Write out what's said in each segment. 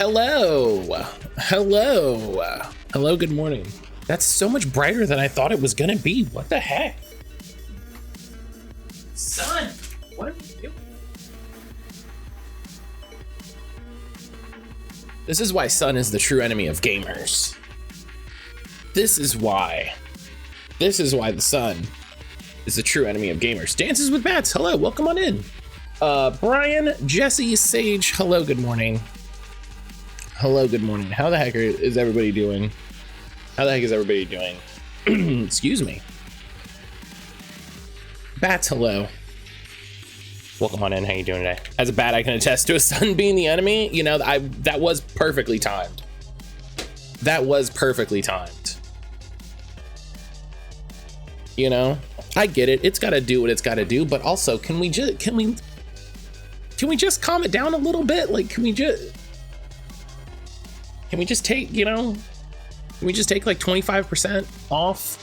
Hello. Hello. Hello, good morning. That's so much brighter than I thought it was gonna be. What the heck? Son, what are you doing? This is why sun is the true enemy of gamers. This is why the sun is the true enemy of gamers. Dances with Bats, hello, welcome on in. Brian, Jesse, Sage, hello, good morning. Hello, good morning. How the heck is everybody doing? How the heck is everybody doing? Excuse me. Bats, hello. Welcome on in, how you doing today? As a bat, I can attest to a sun being the enemy. You know, that was perfectly timed. That was perfectly timed. You know, I get it. It's got to do what it's got to do, but also, can we just calm it down a little bit? Like, can we just take, you know, can we just take like 25% off?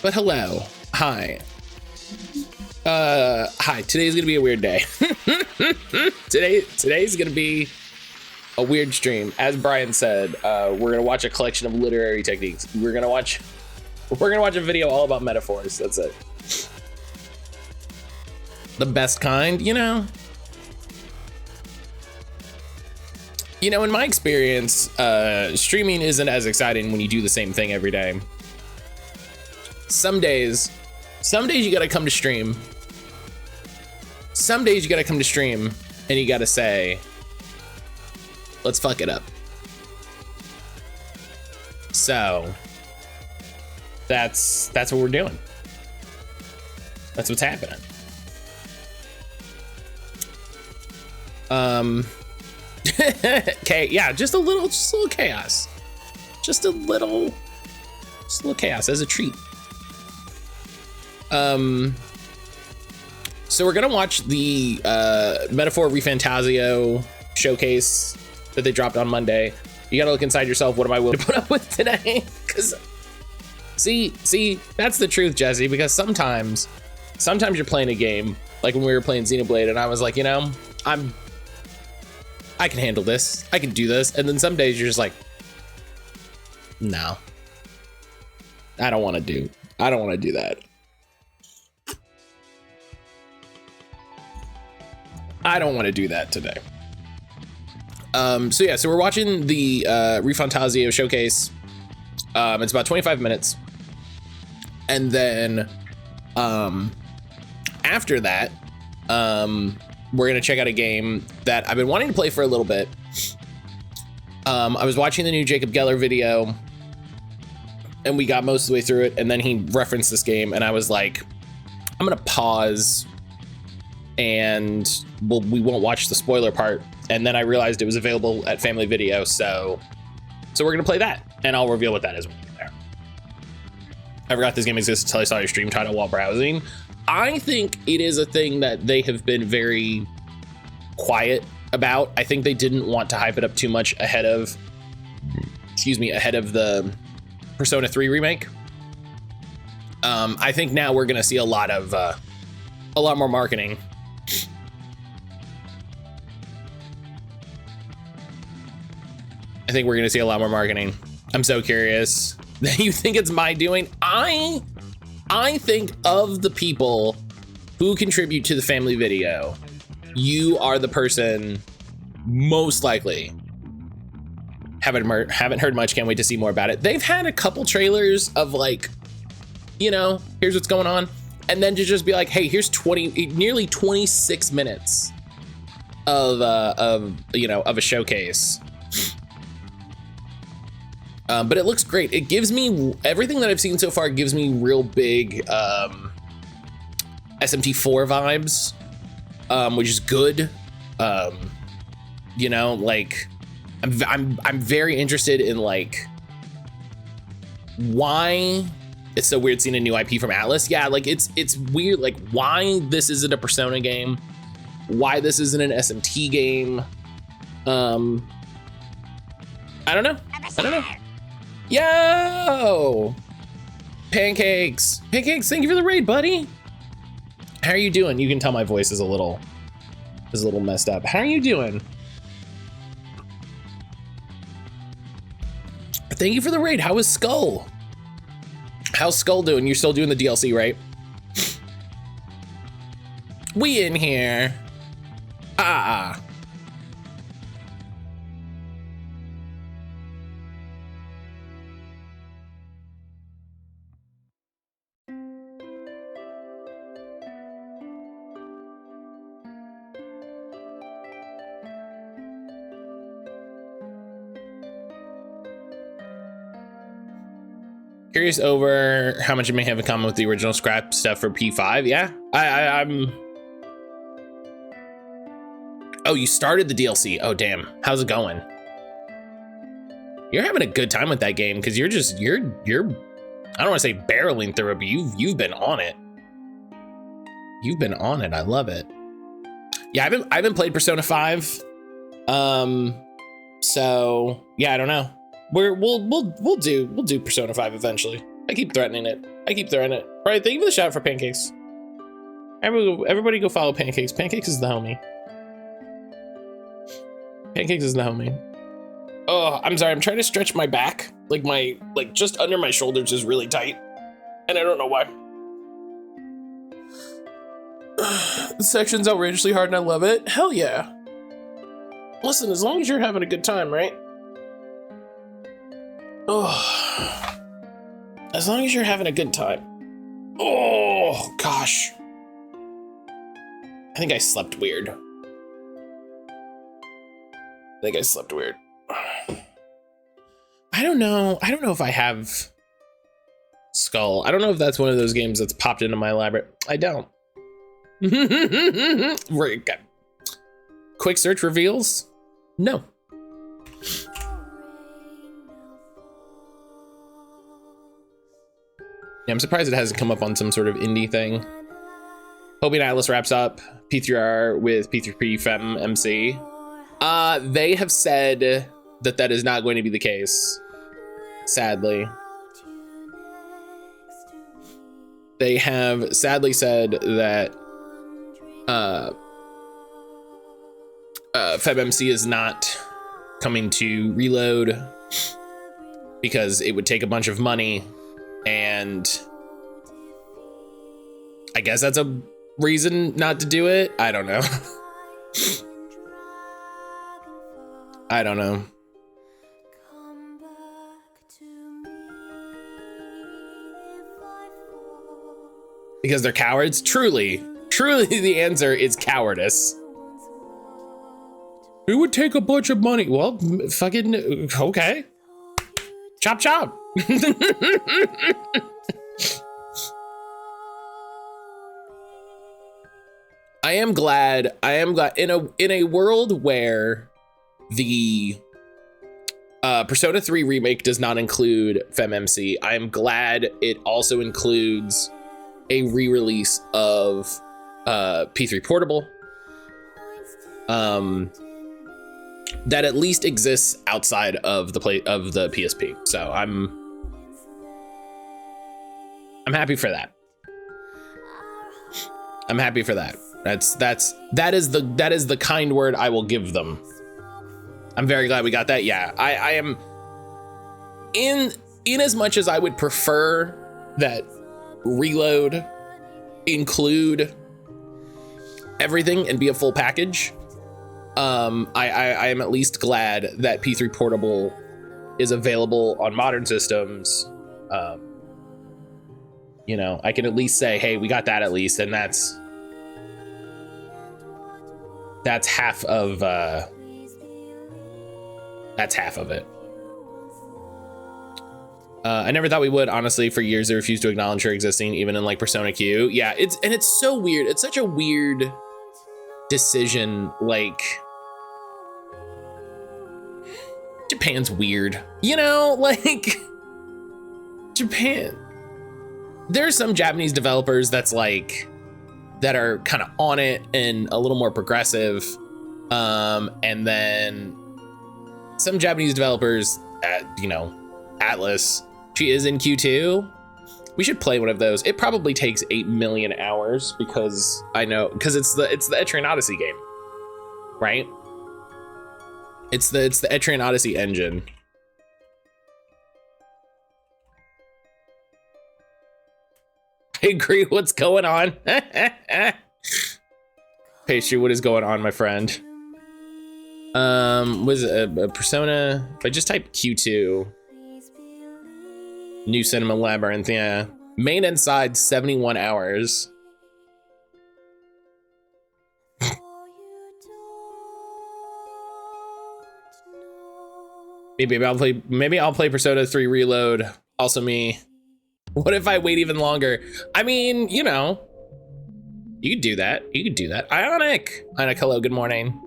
But hello, hi. Hi, today's gonna be a weird day. Today's gonna be a weird stream. As Brian said, we're gonna watch a collection of literary techniques. We're gonna watch a video all about metaphors. That's it. The best kind, you know. You know, in my experience, streaming isn't as exciting when you do the same thing every day. Some days you gotta come to stream. Some days you gotta come to stream and you gotta say, let's fuck it up. So that's what we're doing. That's what's happening. Okay, yeah, just a little chaos. Just a little chaos as a treat. So we're gonna watch the Metaphor Re-Fantazio showcase that they dropped on Monday. You gotta look inside yourself. What am I willing to put up with today? Because see, that's the truth, Jesse. Because sometimes you're playing a game, like when we were playing Xenoblade, and I was like, you know, I can handle this. I can do this. And then some days you're just like, no, I don't want to do that. I don't want to do that today. So we're watching the Re-Fantazio showcase. It's about 25 minutes. And then after that, we're gonna check out a game that I've been wanting to play for a little bit. I was watching the new Jacob Geller video and we got most of the way through it, and then he referenced this game and I was like, I'm gonna pause and we won't watch the spoiler part. And then I realized it was available at Family Video, so we're gonna play that and I'll reveal what that is when we get there. I forgot this game exists until I saw your stream title while browsing. I think it is a thing that they have been very quiet about. I think they didn't want to hype it up too much ahead of the Persona 3 remake. I think now we're gonna see a lot more marketing. I think we're gonna see a lot more marketing. I'm so curious. You think it's my doing? I think of the people who contribute to the Family Video, you are the person most likely. Haven't heard much, can't wait to see more about it. They've had a couple trailers of like, you know, here's what's going on. And then to just be like, hey, here's nearly 26 minutes of a showcase. But it looks great. It gives me, everything that I've seen so far gives me real big SMT4 vibes, which is good. You know, like I'm very interested in like why it's so weird seeing a new IP from Atlas. Yeah, like it's weird, like why this isn't a Persona game, why this isn't an SMT game. I don't know. Yo! Pancakes, thank you for the raid, buddy. How are you doing? You can tell my voice is a little is a little messed up. How are you doing? Thank you for the raid. How is Skull? How's Skull doing? You're still doing the DLC, right? We in here. Ah. Curious over how much it may have in common with the original scrap stuff for P5. Yeah, I'm. Oh, you started the DLC. Oh, damn. How's it going? You're having a good time with that game because you're I don't want to say barreling through it, but you've been on it. You've been on it. I love it. Yeah, I haven't played Persona 5. So yeah, I don't know. We'll do Persona 5 eventually. I keep threatening it. Right, thank you for the shout out for Pancakes. Everybody go follow Pancakes. Pancakes is the homie. Oh, I'm sorry. I'm trying to stretch my back. Like just under my shoulders is really tight. And I don't know why. The section's outrageously hard and I love it. Hell yeah. Listen, as long as you're having a good time, right? Oh, as long as you're having a good time. Oh, gosh. I think I slept weird. I don't know if I have Skull. I don't know if that's one of those games that's popped into my library. I don't. Quick search reveals? No. Yeah, I'm surprised it hasn't come up on some sort of indie thing. Hoping Atlas wraps up P3R with P3P Fem MC. They have said that is not going to be the case. Sadly. They have sadly said that FemMC is not coming to Reload because it would take a bunch of money, and I guess that's a reason not to do it. I don't know. I don't know. Because they're cowards? Truly the answer is cowardice. It would take a bunch of money. Well, fucking, okay. Chop chop. I am glad in a world where the Persona 3 remake does not include FemMC, I am glad it also includes a re-release of P3 Portable that at least exists outside of the PSP. So I'm happy for that. I'm happy for that. That is the kind word I will give them. I'm very glad we got that. Yeah, I am in as much as I would prefer that Reload include everything and be a full package. I am at least glad that P3 Portable is available on modern systems. You know, I can at least say, hey, we got that at least, and that's half of it. I never thought we would, honestly. For years they refused to acknowledge her existing, even in like Persona Q. Yeah, it's so weird. It's such a weird decision. Like, Japan's weird, you know, like Japan. There's some Japanese developers that are kind of on it and a little more progressive, and then some Japanese developers at, you know, Atlas. She is in Q2. We should play one of those. It probably takes 8 million hours because it's the Etrian Odyssey game. right? It's the Etrian Odyssey engine. I agree. What's going on? Pastry, what is going on, my friend? Was it a Persona? If I just type Q2, New Cinema Labyrinth, yeah. Main and side, 71 hours. Maybe I'll play Persona 3 Reload. Also me. What if I wait even longer? I mean, you know, you could do that. You could do that. Ionic, hello, good morning.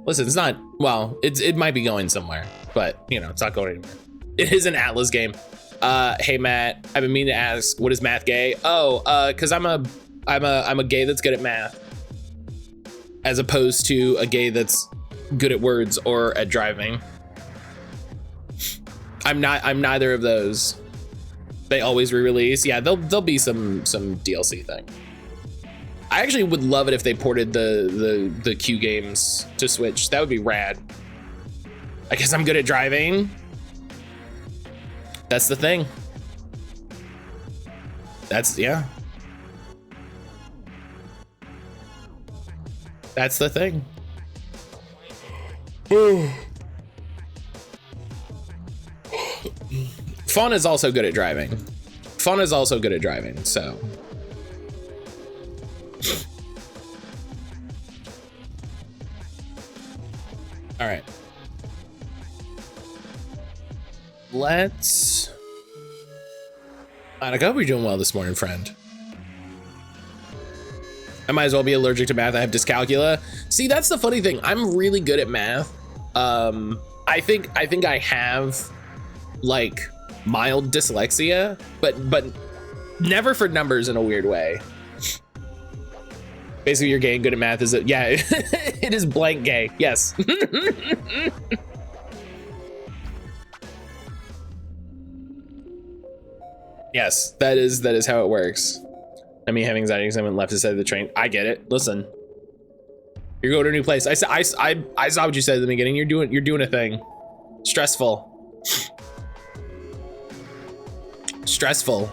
Listen, it's not, well, it might be going somewhere, but you know, it's not going anywhere. It is an Atlas game. Hey Matt, I've been meaning to ask, what is math gay? Oh, cause I'm a gay that's good at math, as opposed to a gay that's good at words or at driving. I'm neither of those. They always re-release. Yeah, there'll be some DLC thing. I actually would love it if they ported the Q games to Switch. That would be rad. I guess I'm good at driving. That's the thing. Yeah. That's the thing. Fawn is also good at driving. Fawn is also good at driving, so. All right. Let's. I hope you're doing well this morning, friend. I might as well be allergic to math. I have dyscalculia. See, that's the funny thing. I'm really good at math. I think I have like mild dyslexia, but never for numbers in a weird way. Basically, you're gay and good at math. Is it? Yeah, it is blank gay. Yes. Yes, that is how it works. I mean, having anxiety because I went left instead of the train. I get it. Listen, you're going to a new place. I saw what you said at the beginning. You're doing a thing. Stressful. Stressful.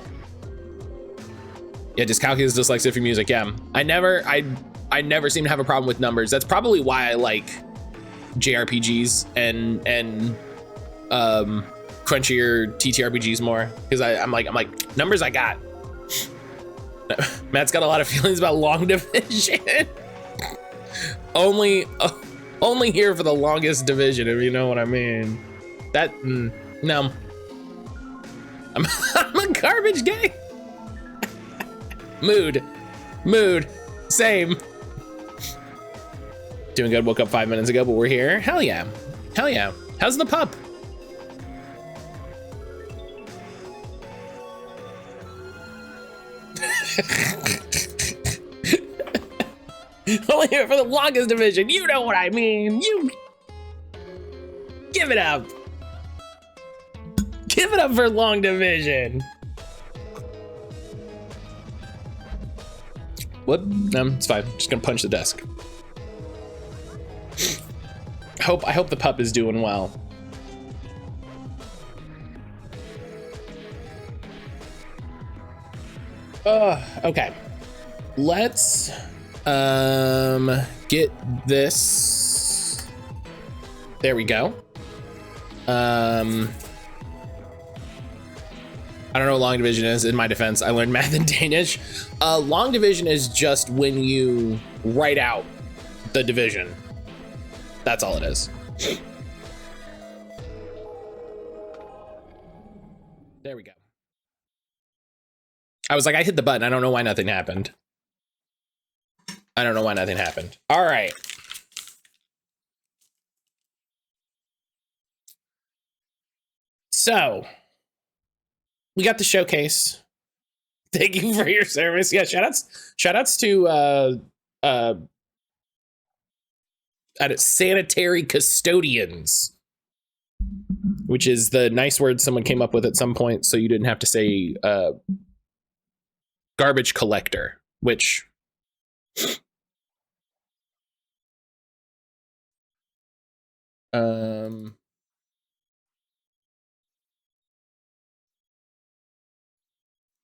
Yeah, dyscalculia is dyslexia for music. Yeah, I never seem to have a problem with numbers. That's probably why I like JRPGs and crunchier TTRPGs more, because I'm like numbers I got. Matt's got a lot of feelings about long division. only here for the longest division, if you know what I mean. That no. I'm a garbage gay. Mood, same. Doing good. Woke up 5 minutes ago, but we're here. Hell yeah. How's the pup? Only here for the longest division. You know what I mean. You give it up. Give it up for long division. What? No, it's fine. Just gonna punch the desk. I hope the pup is doing well. Okay. Let's get this. There we go. I don't know what long division is. In my defense, I learned math in Danish. Long division is just when you write out the division. That's all it is. There we go. I was like, I hit the button. I don't know why nothing happened. All right. So we got the showcase. Thank you for your service. Yeah, shoutouts to sanitary custodians, which is the nice word someone came up with at some point, so you didn't have to say garbage collector, which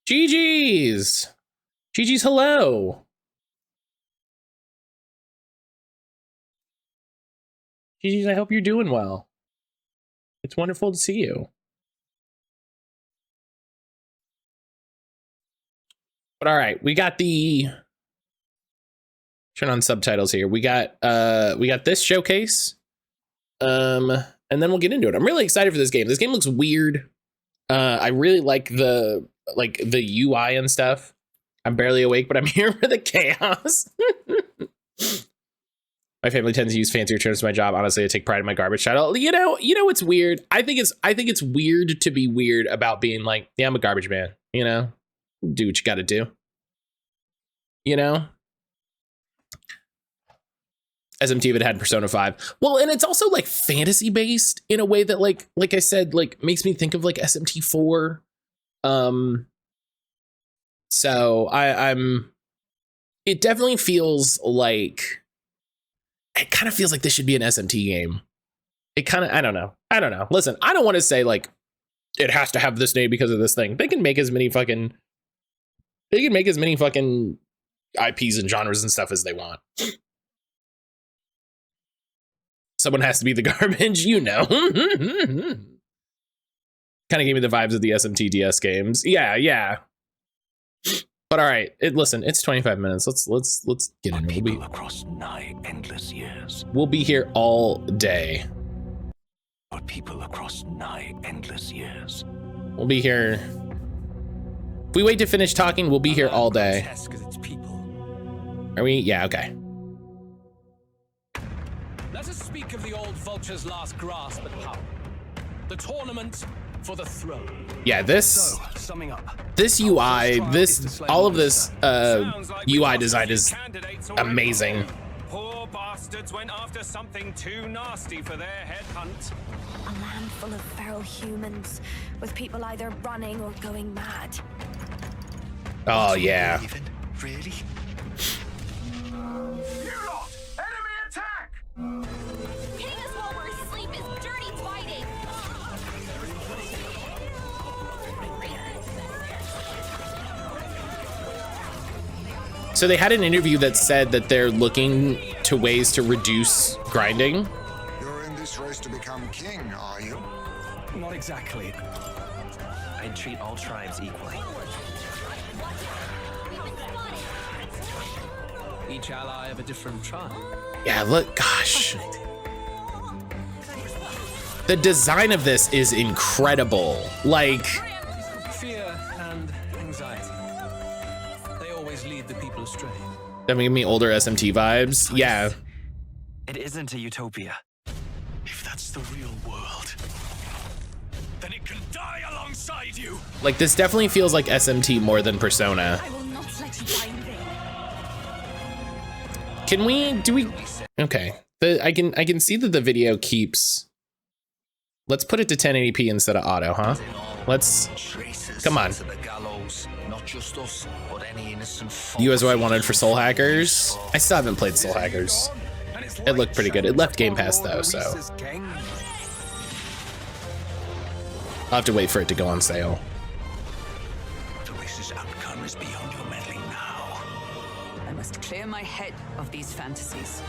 GG's. GG's hello. GG's, I hope you're doing well. It's wonderful to see you. But all right, we got the turn on subtitles here. We got this showcase. And then we'll get into it. I'm really excited for this game. This game looks weird. I really like the UI and stuff. I'm barely awake, but I'm here for the chaos. My family tends to use fancier terms for my job. Honestly, I take pride in my garbage title. You know what's weird? I think it's weird to be weird about being like, yeah, I'm a garbage man. You know, do what you got to do. You know, SMT if it had Persona 5. Well, and it's also like fantasy based in a way that like I said, like makes me think of like SMT 4. So I'm. It definitely feels like. It kind of feels like this should be an SMT game. It kind of, I don't know. Listen, I don't want to say like it has to have this name because of this thing. They can make as many fucking IPs and genres and stuff as they want. Someone has to be the garbage, you know. Kind of gave me the vibes of the SMT DS games. Yeah. But all right, listen, it's 25 minutes. Let's get in. People across nigh endless years. We'll be here all day. But people across nigh endless years. We'll be here. If we wait to finish talking, we'll be here all day. It's people. Are we? Yeah, okay. Let us speak of the old vulture's last grasp at power. The tournament for the throne. Yeah, this Summing up. This UI, all of this UI design is amazing. Poor bastards went after something too nasty for their headhunt. A land full of feral humans, with people either running or going mad. Oh yeah. Really? You lot! Enemy attack! Hitting us while we're asleep is dirty fighting. So they had an interview that said that they're looking to ways to reduce grinding. You're in this race to become king, are you? Not exactly. I'd treat all tribes equally. Each ally of a different tribe. Yeah, look, gosh. The design of this is incredible. Like, Fear and anxiety. They always lead the people astray. that give me older SMT vibes. Yeah. It isn't a utopia. If that's the real world, then it can die alongside you. Like, this definitely feels like SMT more than Persona. I will not let you die in vain. Can we, okay. I can see that the video keeps, let's put it to 1080p instead of auto, huh? Come on. You as what I wanted for Soul Hackers. I still haven't played Soul Hackers. It looked pretty good. It left Game Pass though, so I'll have to wait for it to go on sale. The race's outcome is beyond your meddling now. I must clear my head of these fantasies.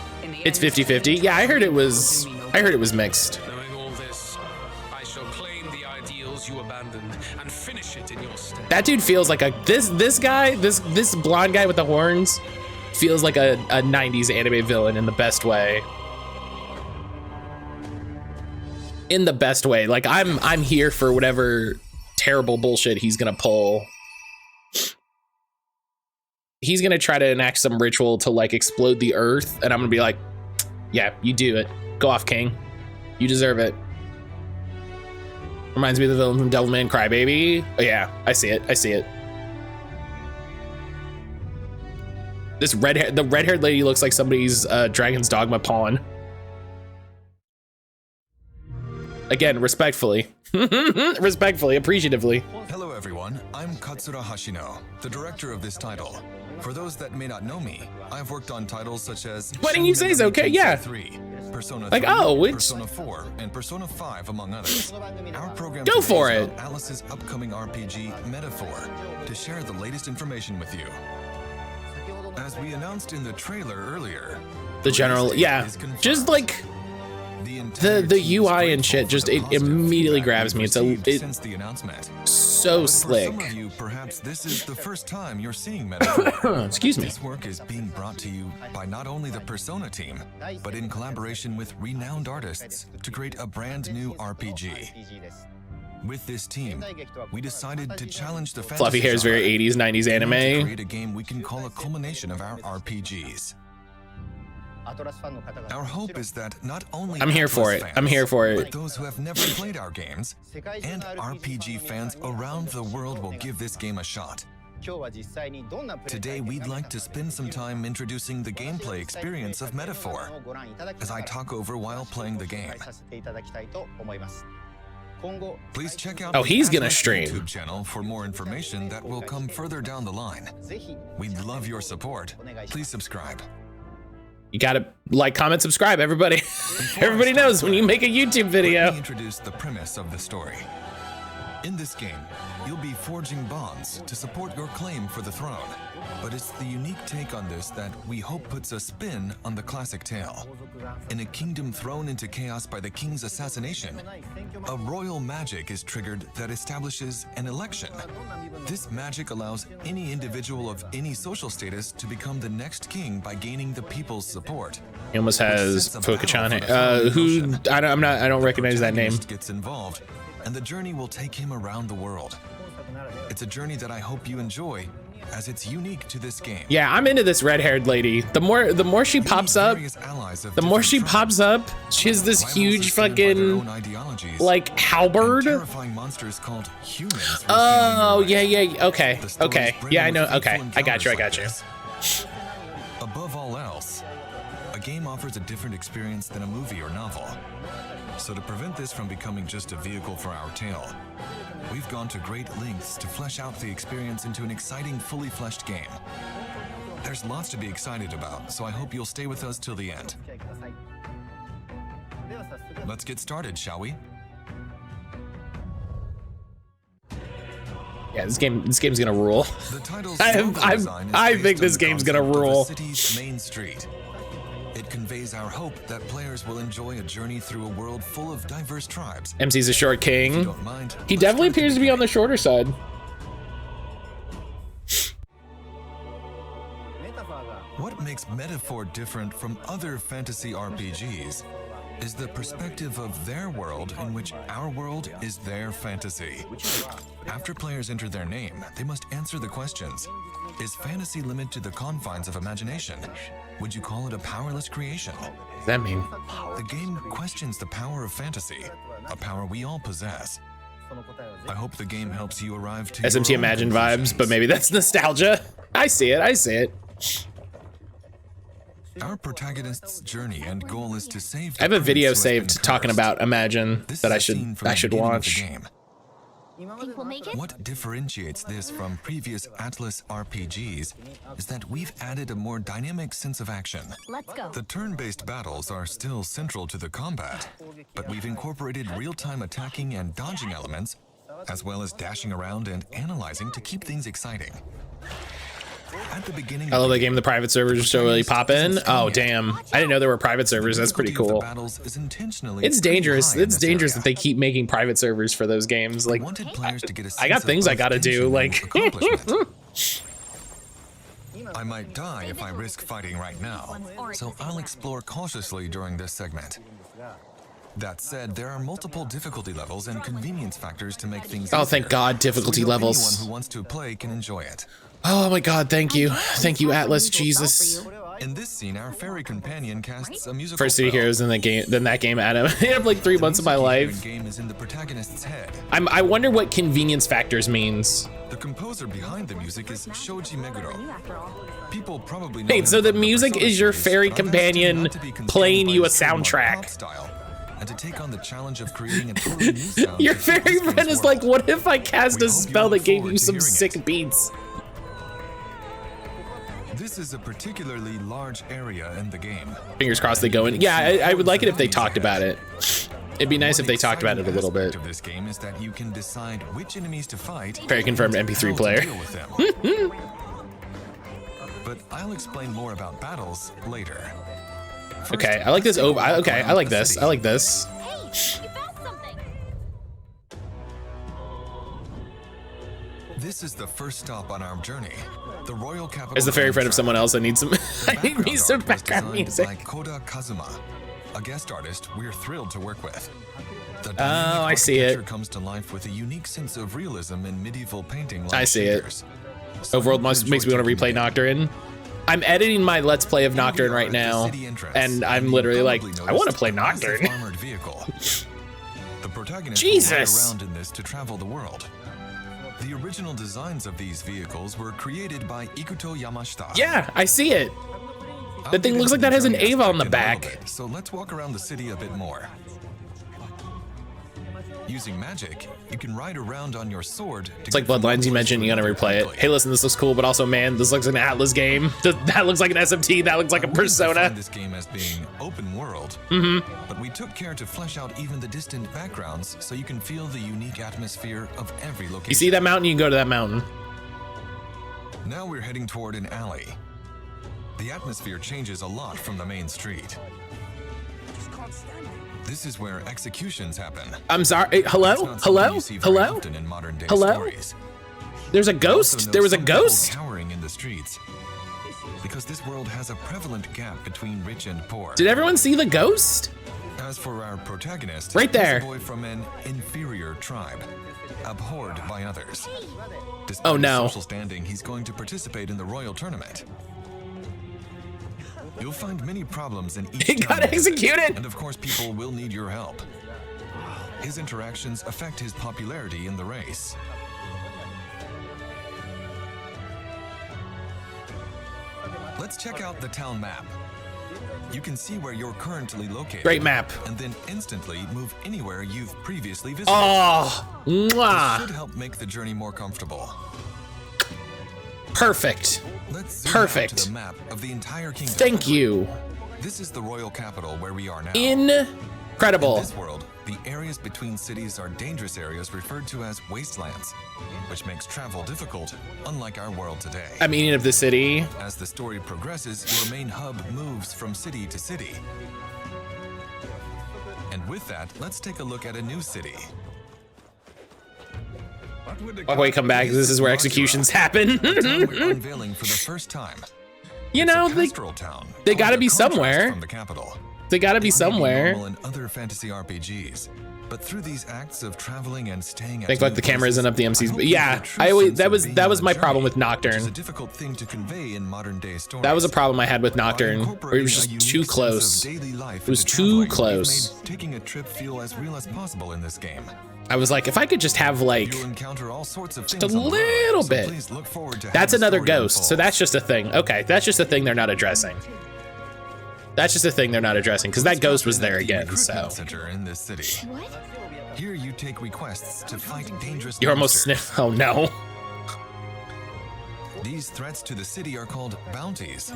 It's 50-50. Yeah, I heard it was mixed. Knowing all this, I shall claim the ideals you abandoned and finish it in your stead. That dude feels like this blonde guy with the horns feels like a 90s anime villain in the best way. In the best way. Like I'm here for whatever terrible bullshit he's gonna pull. He's gonna try to enact some ritual to like explode the earth, and I'm gonna be like, yeah, you do it. Go off, King. You deserve it. Reminds me of the villain from Devilman Crybaby. Oh yeah, I see it. This the red-haired lady looks like somebody's Dragon's Dogma pawn. Again, respectfully. Respectfully, appreciatively. Hello everyone, I'm Katsura Hashino, the director of this title. For those that may not know me, I've worked on titles such as Why didn't you say so? Okay, yeah. 3, Persona Like, 3, oh, which... Persona 4, and Persona 5, among others. Our program Go today for is it. about Alice's upcoming RPG, Metaphor, to share the latest information with you. As we announced in the trailer earlier, The general, yeah, just like the UI and shit, just it immediately grabs me. It's since the announcement. so slick. For some of you, perhaps this is the first time you're seeing Metaphor. Excuse me. This work is being brought to you by not only the Persona team, but in collaboration with renowned artists to create a brand new RPG. With this team, we decided to challenge the Fluffy hair is very 80s, 90s to anime. create a game we can call a culmination of our RPGs. Our hope is that not only I'm here for it. Atlas I'm here for fans, it. but those who have never played our games and RPG fans around the world will give this game a shot. Today, we'd like to spend some time introducing the gameplay experience of Metaphor as I talk over while playing the game. Please check out Oh, the he's gonna Atlas stream. YouTube channel for more information that will come further down the line. We'd love your support. Please subscribe. You gotta like, comment, subscribe, everybody. Everybody knows when you make a YouTube Let video. me introduce the premise of the story. In this game, you'll be forging bonds to support your claim for the throne. But it's the unique take on this that we hope puts a spin on the classic tale. In a kingdom thrown into chaos by the king's assassination, a royal magic is triggered that establishes an election. This magic allows any individual of any social status to become the next king by gaining the people's support. He almost has Fuka-chan. Who I don't recognize that name. Gets involved, and the journey will take him around the world. It's a journey that I hope you enjoy, as it's unique to this game. Yeah, I'm into this red-haired lady. The more she pops up, the more she pops up. She has this huge fucking like halberd. Terrifying monsters called humans. Oh yeah. Okay. Yeah, I know. Okay, I got you. Above all else, a game offers a different experience than a movie or novel. So to prevent this from becoming just a vehicle for our tale, we've gone to great lengths to flesh out the experience into an exciting, fully fleshed game. There's lots to be excited about, so I hope you'll stay with us till the end. Let's get started, shall we? Yeah, this game's gonna rule. The title's I logo design is think based this on the game's gonna concept of a rule. city's main street. It conveys our hope that players will enjoy a journey through a world full of diverse tribes. MC's a short If you king. don't mind, He let's definitely start the appears to be on game. the shorter side. What makes Metaphor different from other fantasy RPGs is the perspective of their world in which our world is their fantasy. After players enter their name, they must answer the questions. Is fantasy limited to the confines of imagination? Would you call it a powerless creation? What does that mean? The game questions the power of fantasy, a power we all possess. I hope the game helps you arrive to SMT your own Imagine vibes, conclusions. but maybe that's nostalgia. I see it. Our protagonist's journey and goal is to save. I have a video the prince who has been saved talking cursed. about Imagine This that is I a scene from the should beginning of the watch. game. Think we'll make it? What differentiates this from previous Atlas RPGs is that we've added a more dynamic sense of action. Let's go. The turn-based battles are still central to the combat, but we've incorporated real-time attacking and dodging elements, as well as dashing around and analyzing to keep things exciting. At the beginning I of love the that game. The private servers are still really popping. Oh damn! I didn't know there were private servers. That's pretty difficulty of the cool. battles is intentionally It's pretty dangerous. high in It's this dangerous area. that they keep making private servers for those games. Like, Wanted players to get a I got sense of things I both gotta do, tension and like- accomplishment. I might die if I risk fighting right now, so I'll explore cautiously during this segment. That said, there are multiple difficulty levels and convenience factors to make things Oh, thank easier, God, so difficulty we hope levels. Anyone who wants to play can enjoy it. oh my God! Thank you, Atlas, Jesus. In this scene, our fairy companion casts a musical First city spell. heroes in the game, then that game, Adam. I have like 3 months of my The music life. game is in the protagonist's head. I wonder what convenience factors means. The composer behind the music is Shoji Meguro. People probably know Wait, him so the from music Persona is your series, fairy but I've asked him companion not to be constrained playing by you a his trademark soundtrack. pop style, and to take on the challenge of creating a totally new sound Your to fit fairy this friend game's is like, world. what if I cast We a hope you spell look that gave forward you to some hearing sick it. beats? This is a particularly large area in the game. Fingers crossed they go in. Yeah, I would like it if they talked about it. It'd be nice if they talked about it a little bit. Of this game is that you can decide which enemies to fight. Very confirmed MP3 player. But I'll explain more about battles later. First, Okay, I like this. Okay, I like this. I like this. Hey, you found something. This is the first stop on our journey. The royal capital. As the fairy friend of someone else, I need some. I need me background some art was background designed music. by Koda Kazuma, a guest artist we're thrilled to work with. The Oh, dynamic I see it. architecture comes to life with a unique sense of realism in medieval painting. I see it. Overworld makes me want to replay Nocturne. I'm editing my Let's Play of Nocturne right now, and I'm literally like, I want to play Nocturne. Armored vehicle. The protagonist Jesus. will ride around in this to travel the world. The original designs of these vehicles were created by Ikuto Yamashita. Yeah, I see it. I'll That thing get looks into like that has an the journey Ava on the aspect in a back. little bit, so let's walk around the city a bit more. Using magic, you can ride around on your sword. It's like Bloodlines you mentioned, you gotta replay it. Hey, listen, this looks cool, but also, man, this looks like an Atlas game. That looks like an SMT. That looks like a Persona. This game as being open world, but we took care to flesh out even the distant backgrounds so you can feel the unique atmosphere of every location. You see that mountain? You can go to that mountain. Now we're heading toward an alley. The atmosphere changes a lot from the main street. This is where executions happen. I'm sorry. Hello? It's not something Hello? you see very Hello? often in modern-day Hello? stories. There's a Also ghost? know There was a some people ghost? cowering in the streets because this world has a prevalent gap between rich and poor. Did everyone see the ghost? As for our protagonist, Right he's there. a boy from an inferior tribe, abhorred by others. Despite Oh, his no. social standing, he's going to participate in the royal tournament. You'll find many problems in each He got tournament, executed. and of course people will need your help. His interactions affect his popularity in the race. Let's check out the town map. You can see where you're currently located. Great map. And then instantly move anywhere you've previously visited. Oh, This mwah. should help make the journey more comfortable. Perfect. Let's zoom Perfect. out to the map of the entire kingdom. Thank you. This is the royal capital where we are now. Incredible. In this world, the areas between cities are dangerous areas referred to as wastelands, which makes travel difficult, unlike our world today. I'm eating of the city. As the story progresses, your main hub moves from city to city. And with that, let's take a look at a new city. Oh, wait, come back. This is where executions happen. A town we're unveiling for the first time. You It's know, a they pastoral town, they gotta quite a be contrast somewhere. From the capital. They gotta be It may somewhere. normal in other fantasy RPGs, but through these acts of traveling and staying at Think like new the camera places, isn't up the MCs, I but hope yeah, you get a true I always sense that of was being that on was a my journey, problem with which is a Nocturne. difficult thing to convey in modern day stories. That was a problem I had with Nocturne, where it Incorporating was a just unique too sense of close. daily life It was into too traveling, we've close. made taking a trip feel as real as possible in this game. I was like, if I could just have like You'll encounter all sorts of just things a on the road, little so bit. please look forward to how That's the another story ghost, so unfolds. that's just a thing. Okay, that's just a thing they're not addressing. That's just a thing they're not addressing, because that ghost was there At the again, recruitment so. center in this city. What? Here you take requests to fight dangerous You're almost monsters. sniff. Oh no. These threats to the city are called bounties.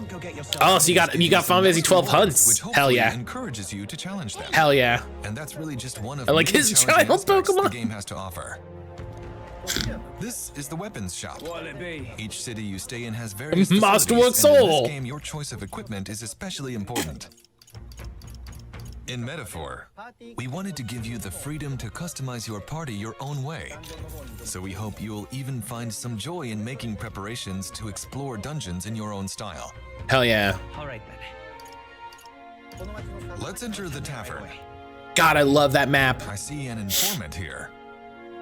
Oh, so you got Final Fantasy 12 Which hunts. Hell hopefully yeah. encourages you to challenge them. Hell yeah. And that's really just one of I like many his challenging child aspects Pokemon. the game has to offer. This is the weapons shop. Each city you stay in has various Masterwork facilities, and in Soul. this game, your choice of equipment is especially important. In Metaphor, we wanted to give you the freedom to customize your party your own way. So we hope you'll even find some joy in making preparations to explore dungeons in your own style. Hell yeah. All right, then. Let's enter the tavern. God, I love that map. I see an informant here.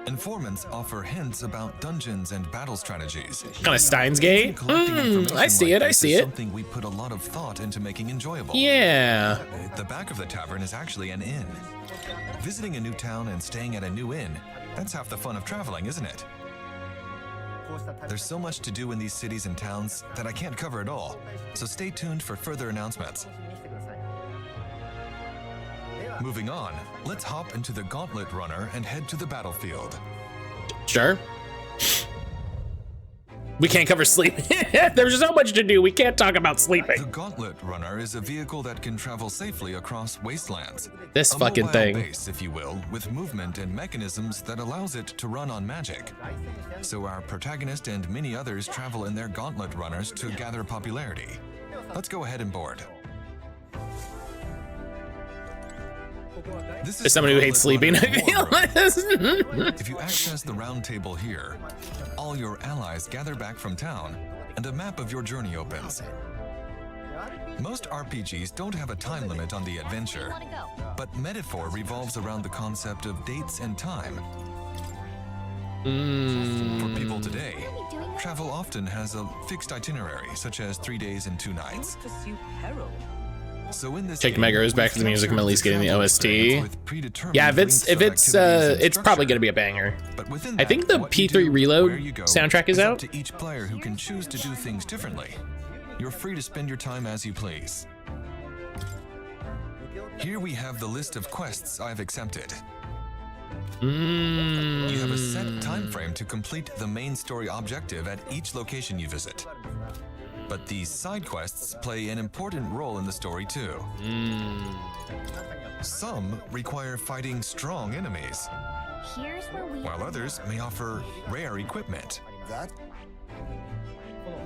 Informants offer hints about dungeons and battle strategies. Kind of Steins Gate. Collecting information I see like it. I this see is it. Something we put a lot of thought into making enjoyable. Yeah. The back of the tavern is actually an inn. Visiting a new town and staying at a new inn, that's half the fun of traveling, isn't it? There's so much to do in these cities and towns that I can't cover it all, so stay tuned for further announcements. Moving on, let's hop into the Gauntlet Runner and head to the battlefield. Sure. We can't cover sleep. There's so much to do. We can't talk about The sleeping. Gauntlet Runner is a vehicle that can travel safely across wastelands. This A fucking mobile thing. base, if you will, with movement and mechanisms that allows it to run on magic. So our protagonist and many others travel in their Gauntlet Runners to gather popularity. Let's go ahead and board. This is As someone who the hates Gauntlet sleeping, I Runner feel this. If you access the round table here, all your allies gather back from town, and a map of your journey opens. Most RPGs don't have a time limit on the adventure, Want to go? but Metaphor revolves around the concept of dates and time. For people today, travel often has a fixed itinerary, such as 3 days and 2 nights. So in this Check game, Mega goes back to the music. I'm at least getting the OST. with predetermined Yeah, if links of it's activities and it's probably structure. gonna be a banger. But within I that, think the what you P3 do, Reload where you go, soundtrack is up out. to each player who can choose to do things differently. You're free to spend your time as you please. Here we have the list of quests I've accepted. You have a set time frame to complete the main story objective at each location you visit. But these side quests play an important role in the story too. Some require fighting strong enemies, Here's where we. while others may offer rare equipment. That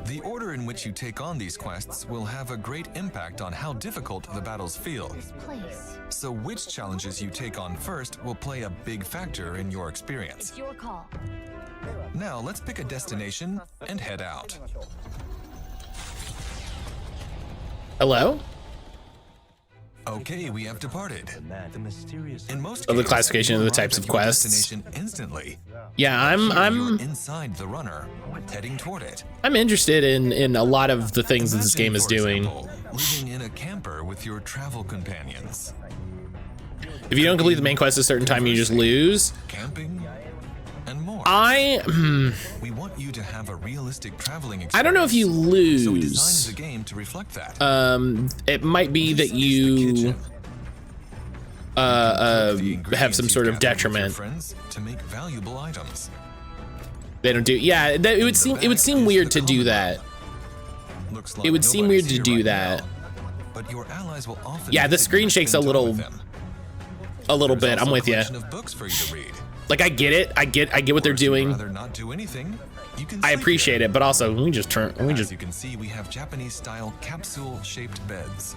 The order in which you take on these quests will have a great impact on how difficult the battles feel. Place. So which challenges you take on first will play a big factor in your experience. It's your call. Now let's pick a destination and head out. Hello? Okay, we have departed. In most Of the cases, classification you of the arrive types at of your quests. destination instantly. Yeah, Here I'm you're inside the runner, heading toward it. interested in a lot of the things that this Imagine, game is for doing. example, living in a camper with your travel companions. If you don't complete the main quest at a certain time, you just lose. Camping, and more. We want you to have a realistic traveling experience. I don't know if you So we designed lose. the game to reflect that. It might be This that is the you kitchen. have some sort of detriment. Friends to make valuable items. They don't do. Yeah, it would seem weird to do that. Looks like It would seem nobody's weird to here do right that. now, but your allies will often Yeah, the think screen you shakes spend a time little- with them. A little There's bit. I'm also with a you. collection of books for you to read. Like I get it. I get what they're Or if you'd doing. rather not do anything, you can I sleep appreciate here. it, but also we As just you can see, we have Japanese-style capsule-shaped beds.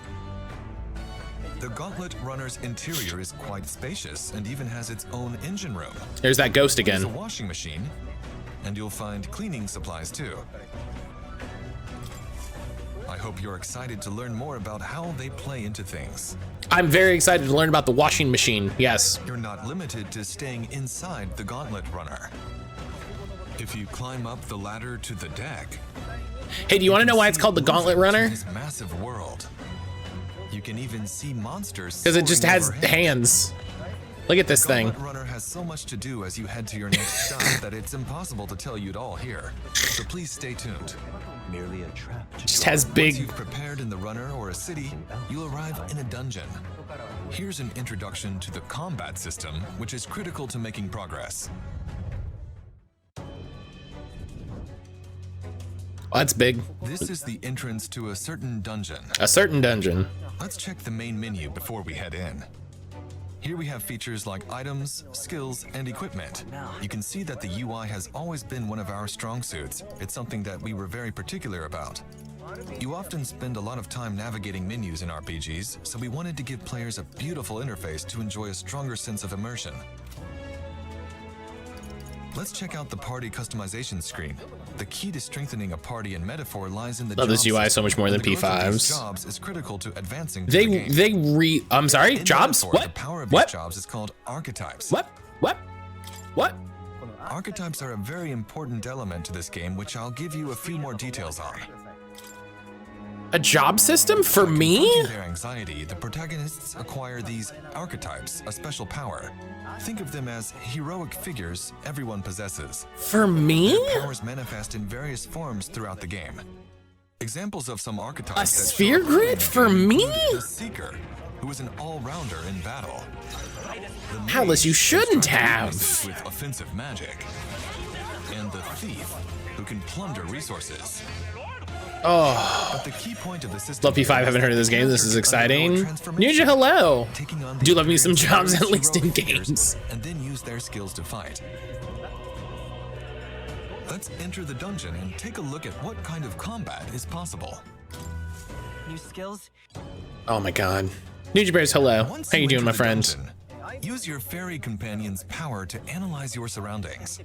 The Gauntlet Runner's interior is quite spacious and even has its own engine room. there's that ghost There's a again. washing machine, and you'll find cleaning supplies too. I hope you're excited to learn more about how they play into things. I'm very excited to learn about the washing machine. Yes. You're not limited to staying inside the Gauntlet Runner. If you climb up the ladder to the deck, Hey, do you want to know why it's called the Gauntlet Runner? This massive world. You can even see monsters Because it just soaring has overhead. hands. Look at this thing. Gauntlet Runner has so much to do as you head to your next stop that it's impossible to tell you it all here. So please stay tuned. Merely a trap. Just has Once big. you've prepared in the runner or a city, you'll arrive in a dungeon. Here's an introduction to the combat system, which is critical to making progress. Oh, that's big. This is the entrance to a certain dungeon. A certain dungeon. Let's check the main menu before we head in. Here we have features like items, skills, and equipment. You can see that the UI has always been one of our strong suits. It's something that we were very particular about. You often spend a lot of time navigating menus in RPGs, so we wanted to give players a beautiful interface to enjoy a stronger sense of immersion. Let's check out the party customization screen. The key to strengthening a party in Metaphor lies in the Love this job UI so system, much more and than the growth of these P5s. Jobs is critical to advancing through the game. I'm sorry, In jobs? Metaphor, What? The power of What? these jobs is called archetypes. What? Archetypes are a very important element to this game, which I'll give you a few more details on. A job system for me? Confronting their anxiety, the protagonists acquire these archetypes, a special power. Think of them as heroic figures everyone possesses. For me? Powers manifest in various forms throughout the game. Examples of some archetypes A that show sphere up grid in the for game me? include The Seeker, who is an all-rounder in battle. The Alice, you Mage, shouldn't who's have. with offensive magic. And the Thief, who can plunder resources. Oh, But the key point of the system. love P5. Haven't heard of this game. This is exciting. Ninja, hello. Do love me some jobs at least in games. And then use their skills to fight. Let's enter the dungeon and take a look at what kind of combat is possible. New skills? Oh my god. Ninja Bears, hello. Once How you doing, enter my the friend? dungeon, use your fairy companion's power to analyze your surroundings.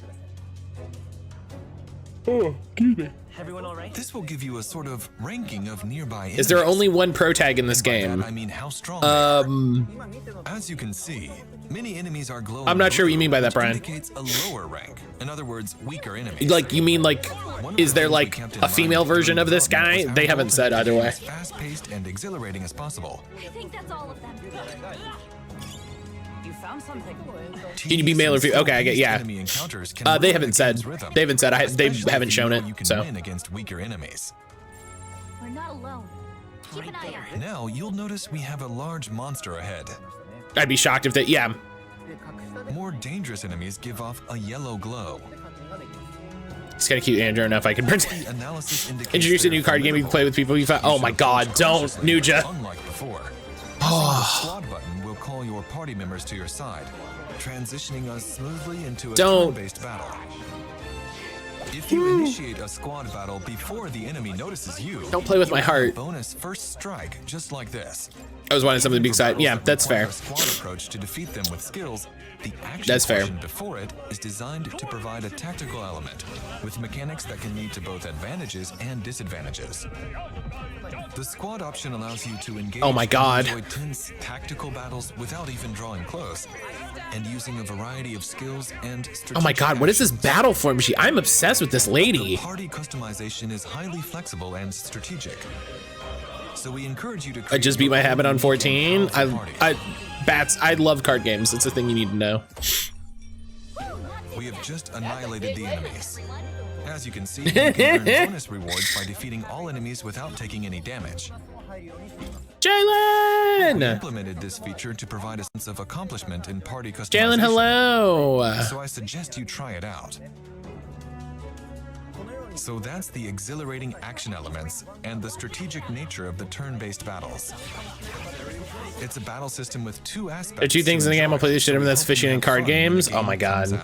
Everyone all right? This will give you a sort of ranking of nearby Is there enemies. only one pro tag in this By that, game? I mean how strong they are. As you can see, many enemies are glowing. I'm not sure what you blue, mean by that, which Brian. Indicates a lower rank. In other words, weaker enemies. Like, you mean like, is there like a female version of this guy? They haven't said either way. As fast-paced and exhilarating as possible. I think that's all of them. You found something. Can you be male or female? Okay, I get, yeah. Enemy encounters can They ruin haven't the said. game's rhythm, They haven't said. They especially haven't if you shown know it. you can So win against weaker enemies. We're not alone. Keep an eye out. Now you'll notice we have a large monster ahead. I'd be shocked if they. Yeah. More dangerous enemies give off a yellow glow. It's kind of cute, Andrew. Enough I can pretend. The analysis indicates Introduce a they're new card game you can play with people you found. You Oh my should god, approach don't, cautiously, Nuja. Unlike before. The squad button will call your party members to your side, transitioning us smoothly into a Don't. turn-based battle. If you initiate a squad battle before the enemy notices you, Don't play with my you'll have a heart. bonus first strike, just like this. I was wanting something big side. Yeah, that's fair. A squad approach to defeat them with skills. The action That's fair. portion before it is designed to provide a tactical element with mechanics that can lead to both advantages and disadvantages. The squad option allows you to engage Oh my God. and enjoy tense tactical battles without even drawing close, and using a variety of skills and Oh my god, what is this actions. battle form machine? I'm obsessed with this lady. Party customization is highly flexible and strategic. So we encourage you to I just beat my habit on 14. Party. Bats, I love card games. It's a thing you need to know. We have just annihilated the enemies. As you can see, you can earn bonus rewards by defeating all enemies without taking any damage. We Jalen! implemented this feature to provide a sense of accomplishment in party customization. Jalen, hello! So I suggest you try it out. So that's the exhilarating action elements and the strategic nature of the turn-based battles. It's a battle system with two aspects. There are two things in the game I'll play this shit in, that's fishing and card games. Oh my god.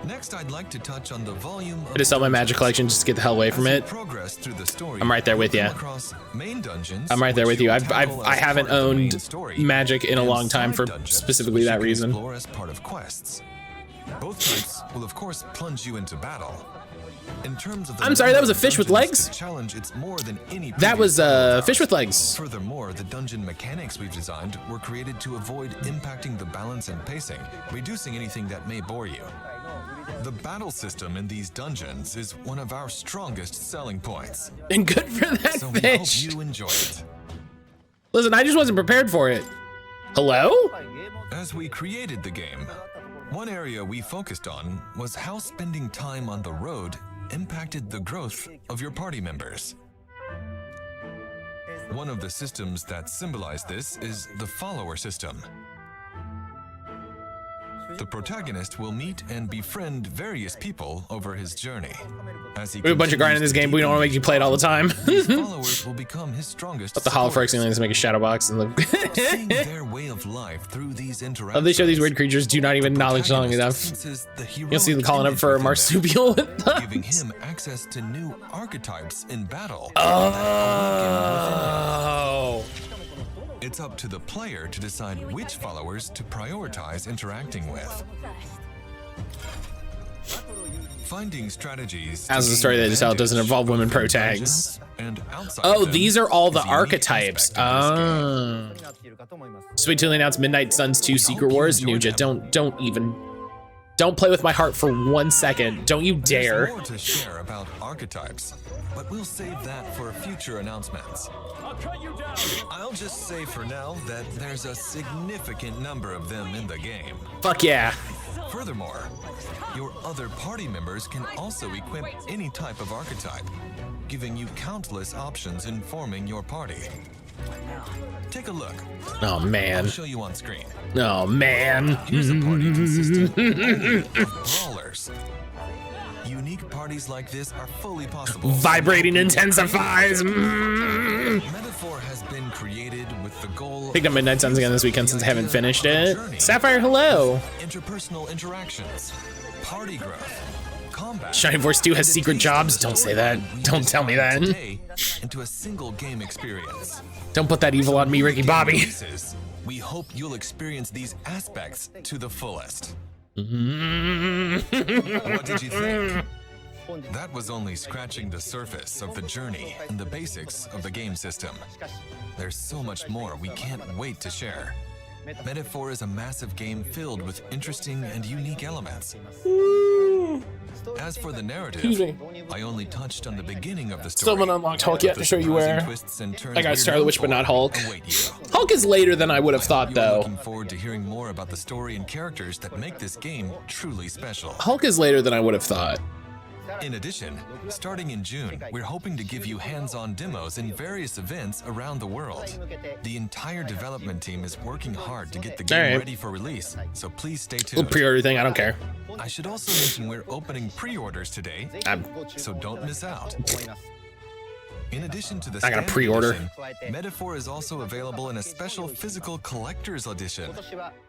Next, I'd like to touch on the volume of I just sell my magic collection just to get the hell away from it. Progress through the story, I'm right there with you'll ya. come across main dungeons, I'm right there which with you. you'll I tackle as haven't part of the main owned story, magic in a and long time side for dungeons, specifically which that you can reason. explore as part of quests. Both types will of course plunge you into battle. In terms of the I'm sorry, that was a number of fish with dungeons legs? to challenge, it's more than any That was previous fish with legs. Furthermore, the dungeon mechanics we've designed were created to avoid impacting the balance and pacing, reducing anything that may bore you. The battle system in these dungeons is one of our strongest selling points. And good for that So we hope fish. you enjoy it. Listen, I just wasn't prepared for it. Hello? As we created the game, one area we focused on was how spending time on the road impacted the growth of your party members. One of the systems that symbolize this is the follower system. The protagonist will meet and befriend various people over his journey. As he We have a bunch of grind in this game, but we don't want to make you play it all the time. his followers will become his strongest But the Hollow supporters. Phyrexian is make a shadow box and look. Seeing their way of life through these interactions. Oh, they show these weird creatures do not even knowledge long enough. You'll see them calling up for a marsupial with them. Giving him access to new archetypes in battle. Oh. It's up to the player to decide which followers to prioritize interacting with. Finding strategies. As to the story gain they just tell doesn't advantage involve women within pro tags. dungeons and outside Oh, them these are all is the a unique archetypes. aspect of this game. Just wait till they announce Midnight Suns 2 Secret Wars. Nuja, don't play with my heart for 1 second. Don't you There's dare. more to share about archetypes, but we'll save that for future announcements. I'll just say for now that there's a significant number of them in the game. Fuck yeah. Furthermore, your other party members can also equip any type of archetype, giving you countless options in forming your party. Take a look. Oh, man. I'll show you on screen. Oh, man. Here's a party consisting only of brawlers. Unique parties like this are fully possible. Vibrating intensifies. Metaphor has been created with the goal. Picked up Midnight Suns again this weekend since I haven't finished it. Sapphire, hello. Interpersonal interactions, party growth, combat. Shining Force 2 has secret jobs. Don't say that. Don't tell me that. Into a single game experience. Don't put that evil on me, Ricky Bobby. We hope you'll experience these aspects to the fullest. What did you think? That was only scratching the surface of the journey and the basics of the game system. There's so much more we can't wait to share. Metaphor is a massive game filled with interesting and unique elements. As for the narrative, I only touched on the beginning of the story. Still haven't unlocked Hulk yet to show you where. I got Star of the Witch, but not Hulk. Hulk is later than I would have thought, though. Looking forward to hearing more about the story and characters that make this game truly special. Hulk is later than I would have thought. In addition, starting in June, we're hoping to give you hands-on demos in various events around the world. The entire development team is working hard to get the game ready for release, so please stay tuned. Little pre-order thing, I don't care. I should also mention we're opening pre-orders today, so don't miss out. In addition to the I got a standard pre-order. edition, Metaphor is also available in a special physical collector's edition.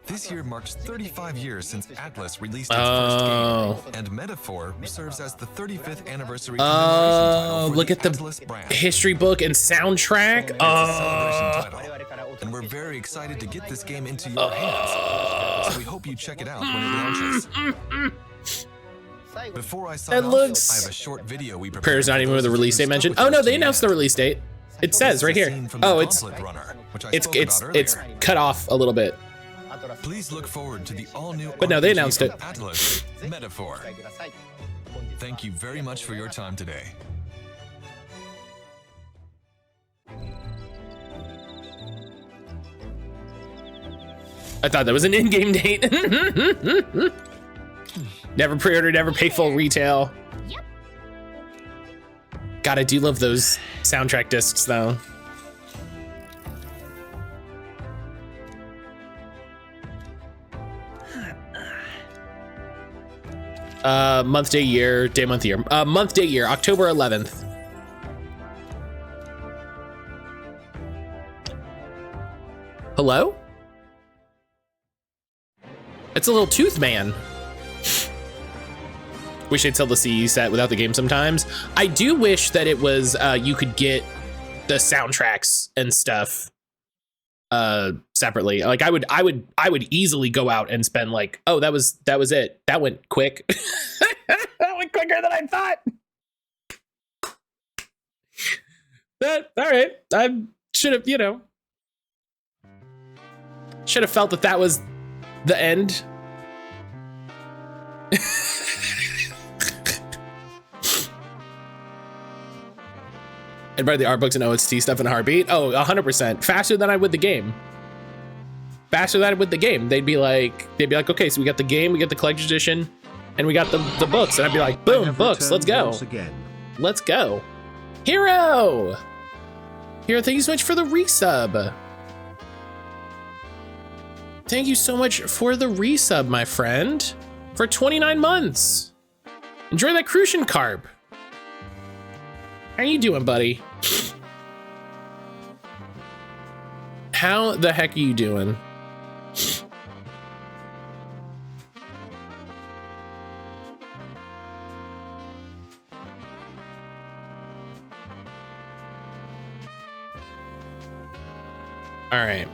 This year marks 35 years since Atlas released its first game, and Metaphor serves as the 35th anniversary commemoration title for look at the Atlas brand. history book and soundtrack. It's a celebration title, and we're very excited to get this game into your hands. So we hope you check it out when it launches. Before I sign off, I have a short video we prepared. Prayer's not even with the release date mentioned. Oh no, they announced the release date. It says right here. Oh, it's cut off a little bit. Please look forward to the all-new. But no, they announced it. Atlas Metaphor. Thank you very much for your time today. I thought that was an in-game date. Never pre-order, never pay full retail. Yep. God, I do love those soundtrack discs though. Month, day, year, day, month, year. Month, day, year, October 11th. Hello? It's a little tooth man. Wish they'd sell the CE set without the game sometimes. I do wish that it was you could get the soundtracks and stuff separately. Like I would easily go out and spend like, oh, that was it. That went quick. That went quicker than I thought. All right. I should have, should have felt that was the end. I'd buy the art books and OST stuff in a heartbeat. Oh, 100%. Faster than I would the game. Faster than I would the game. They'd be like, okay, so we got the game, we got the collector's edition, and we got the books. And I'd be like, boom, books, let's go. Let's go. Hero, thank you so much for the resub. Thank you so much for the resub, my friend, for 29 months. Enjoy that Crucian carb. How you doing, buddy? How the heck are you doing? All right.